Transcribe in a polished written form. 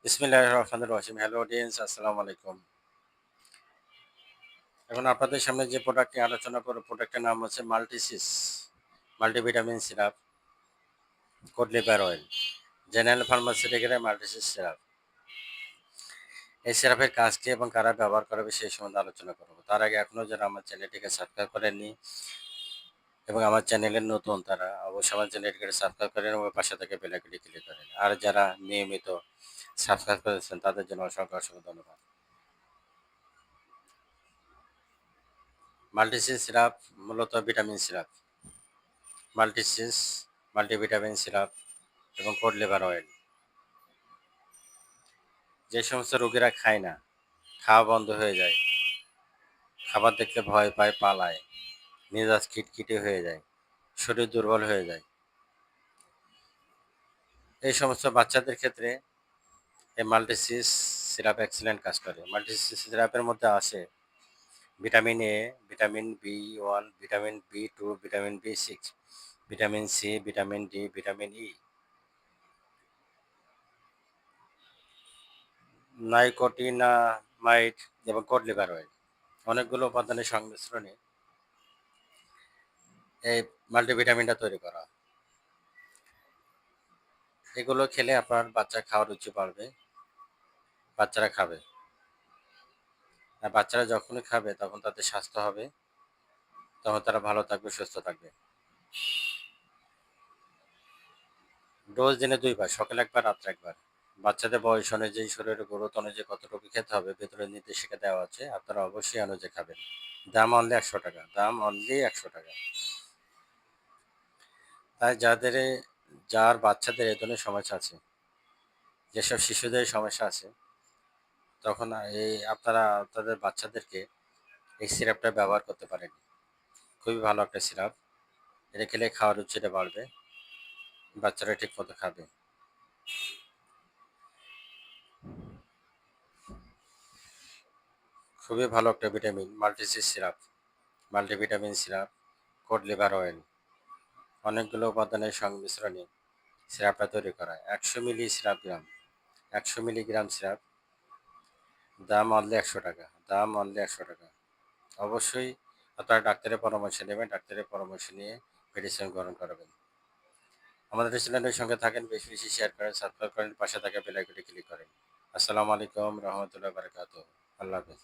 বিসমিল্লাহির রহমানির রহিম। Hello audience, আসসালামু আলাইকুম। এখন আপনাদের সামনে যে প্রোডাক্ট নিয়ে আলোচনা করব, প্রোডাক্টের নাম হচ্ছে Multisis multivitamin syrup, cod liver oil, general ফার্মাসিউটিক্যালের মাল্টিসিস সিরাপ। এই সিরাপের কাজ কি এবং কারা ব্যবহার করবে সেই সম্বন্ধে আলোচনা করব। তার আগে এখনও যারা আমার চ্যানেলটিকে সাবস্ক্রাইব করেননি এবং আমার চ্যানেলের নতুন, তারা অবশ্যই আমার চ্যানেলটিকে সাবস্ক্রাইব করেন এবং পাশে থেকে বেল আইকনটি ক্লিক করেন। আর যারা নিয়মিত সাবস্ক্রাইব করেছেন তাদের জন্য অসংখ্য অসংখ্য ধন্যবাদ। মাল্টিসিস সিরাপ মূলত ভিটামিন সিরাপ। মাল্টিসিস মাল্টিভিটামিন সিরাপ এবং কোড লিভার অয়েল। যে সমস্ত রোগীরা খায় না, খাওয়া বন্ধ হয়ে যায়, খাবার দেখলে ভয় পায়, পালায়, মেজাজ খিটখিটে হয়ে যায়, শরীর দুর্বল হয়ে যায়, এই সমস্ত বাচ্চাদের ক্ষেত্রে এই মাল্টিসিস সিরাপ এক্সিলেন্ট কাজ করে। মাল্টিসিস সিরাপের মধ্যে আছে vitamin A, vitamin B one, vitamin B two, vitamin বি6, vitamin C, vitamin D, vitamin E, nicotinamide এবং কোড লিভার অয়েল। অনেকগুলো উপাদানের সংমিশ্রণে এই মাল্টিভিটামিনটা তৈরি করা। এগুলো খেলে আপনার বাচ্চা খাওয়ার রুচি বাড়বে, বাচ্চারা খাবে। আর বাচ্চারা যখনই খাবে তখন তাদের স্বাস্থ্য হবে, তখন তারা ভালো থাকবে, সুস্থ থাকবে। ডোজ দিনে 2 বার, সকালে একবার, রাত্রে একবার। বাচ্চাদের বয়স অনুযায়ী, শরীরের গ্রোথ অনুযায়ী কতটুকু খেতে হবে ভেতরে নির্দেশিকা দেওয়া আছে, আপনারা অবশ্যই অনুযায়ী খাবেন। দাম অনলি 100 টাকা, দাম অনলি 100 টাকা। তাই যার বাচ্চাদের এ ধরনের সমস্যা আছে, যেসব শিশুদের সমস্যা আছে, তখন আপনারা তাদের বাচ্চাদেরকে এই সিরাপটা ব্যবহার করতে পারেন। খুবই ভালো একটা সিরাপ। এটা খেলে খাওয়ার রুচিটা বাড়বে, বাচ্চারা ঠিক মতো খাবে। খুবই ভালো একটা vitamin Multisis syrup, multivitamin syrup, cod liver oil. অনেকগুলো উপাদানের সংমিশ্রণে সিরাপটা তৈরি করা। 100 milli syrup gram, 100 milligram syrup. দাম অনলি 100 টাকা, দাম অনলি 100 টাকা। অবশ্যই আপনারা ডাক্তারের পরামর্শ নেবেন, ডাক্তারের পরামর্শ নিয়ে মেডিসিন গ্রহণ করাবেন। আমাদের চ্যানেলের সঙ্গে থাকেন, বেশি বেশি শেয়ার করেন, সাবস্ক্রাইব করেন, পাশে থাকা বেল আইকনটি ক্লিক করেন। আসসালামু আলাইকুম রহমতুল্লাহ বারকাতুহু। আল্লাহ হাফেজ।